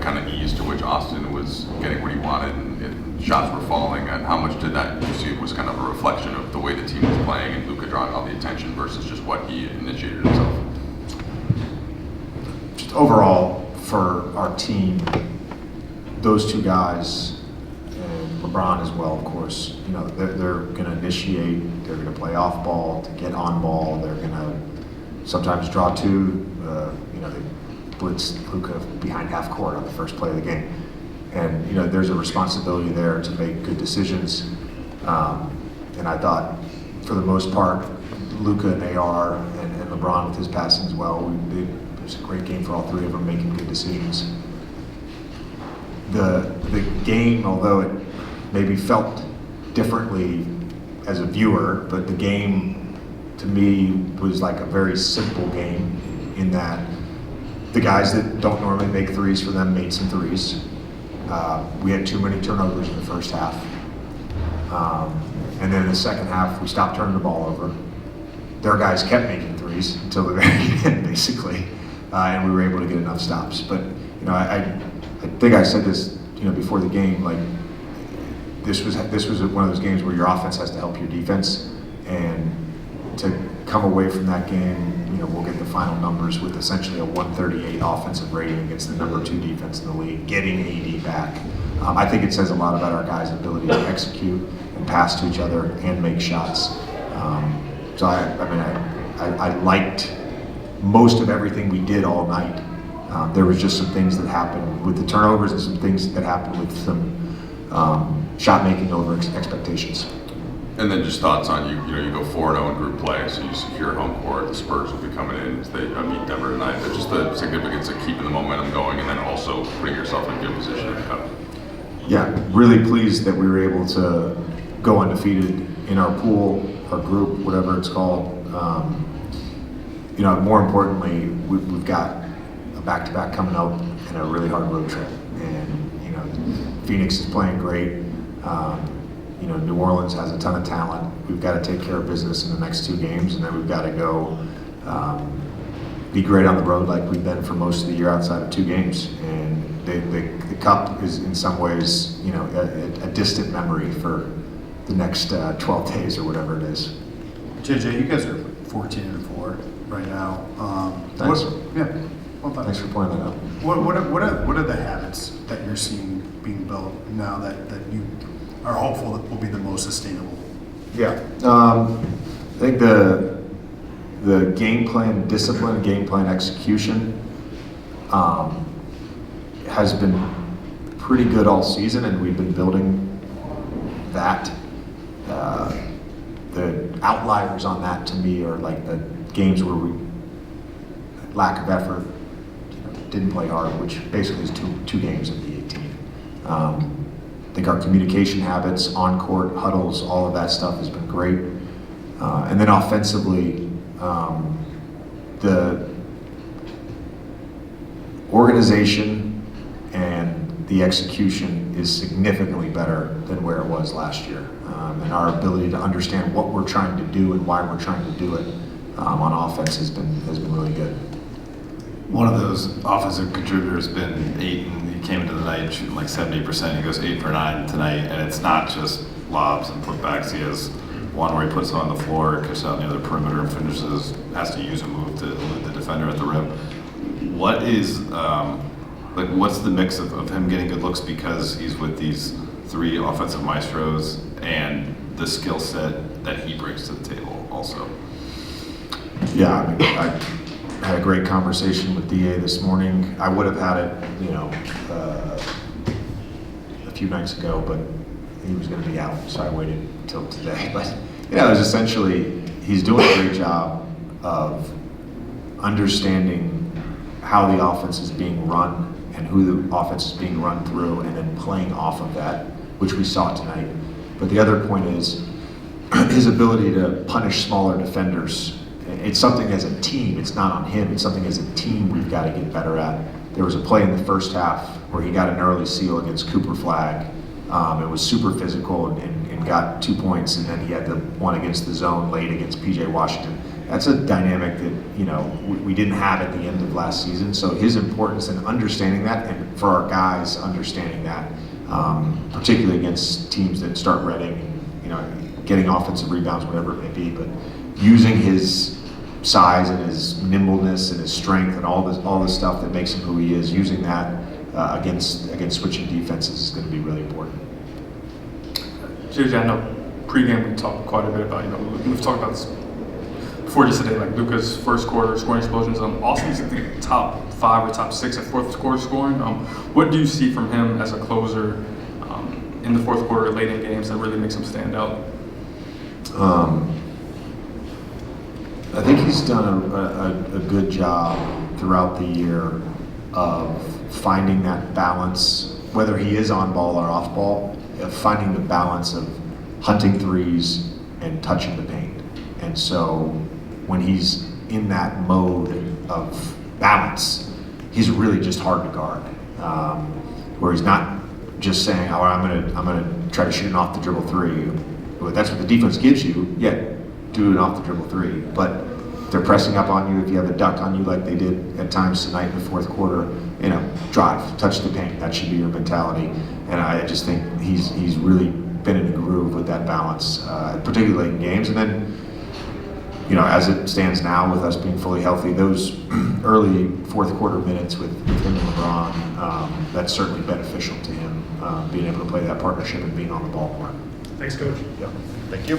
kind of ease to which Austin was getting what he wanted and shots were falling, and how much did that you see was kind of a reflection of the way the team was playing and Luka drawing all the attention versus just what he initiated himself? Just overall for our team, those two guys, and LeBron as well, of course, you know, they're going to initiate, they're going to play off ball, to get on ball, they're going to sometimes draw two, you know, they blitz Luka behind half court on the first play of the game. And, you know, there's a responsibility there to make good decisions. And I thought, for the most part, Luka and AR and LeBron with his passing as well, it was a great game for all three of them making good decisions. The game, although it maybe felt differently as a viewer, but the game to me was like a very simple game in that the guys that don't normally make threes for them made some threes. We had too many turnovers in the first half. And then in the second half, we stopped turning the ball over. Their guys kept making threes until the very end, basically. And we were able to get enough stops. But, you know, I think I said this, you know, before the game, like, this was one of those games where your offense has to help your defense. And to come away from that game, you know, we'll get the final numbers with essentially a 138 offensive rating against the number 2 defense in the league, getting AD back. I think it says a lot about our guys' ability to execute and pass to each other and make shots. So I liked most of everything we did all night. There was just some things that happened with the turnovers and some things that happened with some shot making over expectations. And then just thoughts on you go 4-0 in group play, so you secure home court. The Spurs will be coming in as they meet Denver tonight. But just the significance of keeping the momentum going and then also putting yourself in a good position in the cup. Yeah, really pleased that we were able to go undefeated in our pool, our group, whatever it's called. You know, more importantly, we've got a back-to-back coming up and a really hard road trip. And, you know, Phoenix is playing great. You know, New Orleans has a ton of talent. We've got to take care of business in the next 2 games, and then we've got to go be great on the road like we've been for most of the year outside of 2 games. And the Cup is in some ways, you know, a distant memory for the next 12 days or whatever it is. JJ, you guys are 14-4 right now. Thanks. Well, thanks for pointing that out. What are the habits that you're seeing being built now that you are hopeful that will be the most sustainable? Yeah, I think the game plan discipline, game plan execution has been pretty good all season, and we've been building that. The outliers on that to me are like the games where we lack of effort, you know, didn't play hard, which basically is two games of the 18. I think our communication habits, on-court huddles, all of that stuff has been great. And then offensively, the organization and the execution is significantly better than where it was last year. And our ability to understand what we're trying to do and why we're trying to do it on offense has been really good. One of those offensive contributors has been Ayton. He came into the night shooting like 70%. He goes 8 for 9 tonight, and it's not just lobs and putbacks. He has one where he puts it on the floor, kicks out near the perimeter, and finishes, has to use a move to elude the defender at the rim. What is, what's the mix of him getting good looks because he's with these 3 offensive maestros and the skill set that he brings to the table also? Yeah, I mean, I had a great conversation with DA this morning. I would have had it, you know, a few nights ago, but he was going to be out, so I waited until today. But, you know, it was essentially, he's doing a great job of understanding how the offense is being run and who the offense is being run through, and then playing off of that, which we saw tonight. But the other point is his ability to punish smaller defenders. It's something as a team, it's not on him, it's something as a team we've got to get better at. There was a play in the first half where he got an early seal against Cooper Flagg. It was super physical and got 2 points, and then he had the one against the zone late against PJ Washington. that's a dynamic that, you know, we didn't have at the end of last season. So his importance in understanding that, and for our guys understanding that, particularly against teams that start Redick, you know, getting offensive rebounds, whatever it may be, but using his size and his nimbleness and his strength and all this stuff that makes him who he is, using that against switching defenses is going to be really important. JJ, I know pregame we talked quite a bit about, you know, we've talked about this before just today, like Luka's first quarter scoring explosions. Austin's I think top 5 or top 6 at fourth quarter scoring. What do you see from him as a closer in the fourth quarter, late in games, that really makes him stand out? I think he's done a good job throughout the year of finding that balance, whether he is on ball or off ball, of finding the balance of hunting threes and touching the paint. And so when he's in that mode of balance, he's really just hard to guard. Where he's not just saying, "Oh, I'm gonna try to shoot an off the dribble three." Well, that's what the defense gives you. Yeah, do an off the dribble three. But if they're pressing up on you, if you have a duck on you like they did at times tonight in the fourth quarter, you know, drive, touch the paint. That should be your mentality. And I just think he's really been in a groove with that balance, particularly in games. And then, you know, as it stands now with us being fully healthy, those early fourth quarter minutes with him and LeBron, that's certainly beneficial to him, being able to play that partnership and being on the ball more. Thanks, Coach. Yep. Thank you.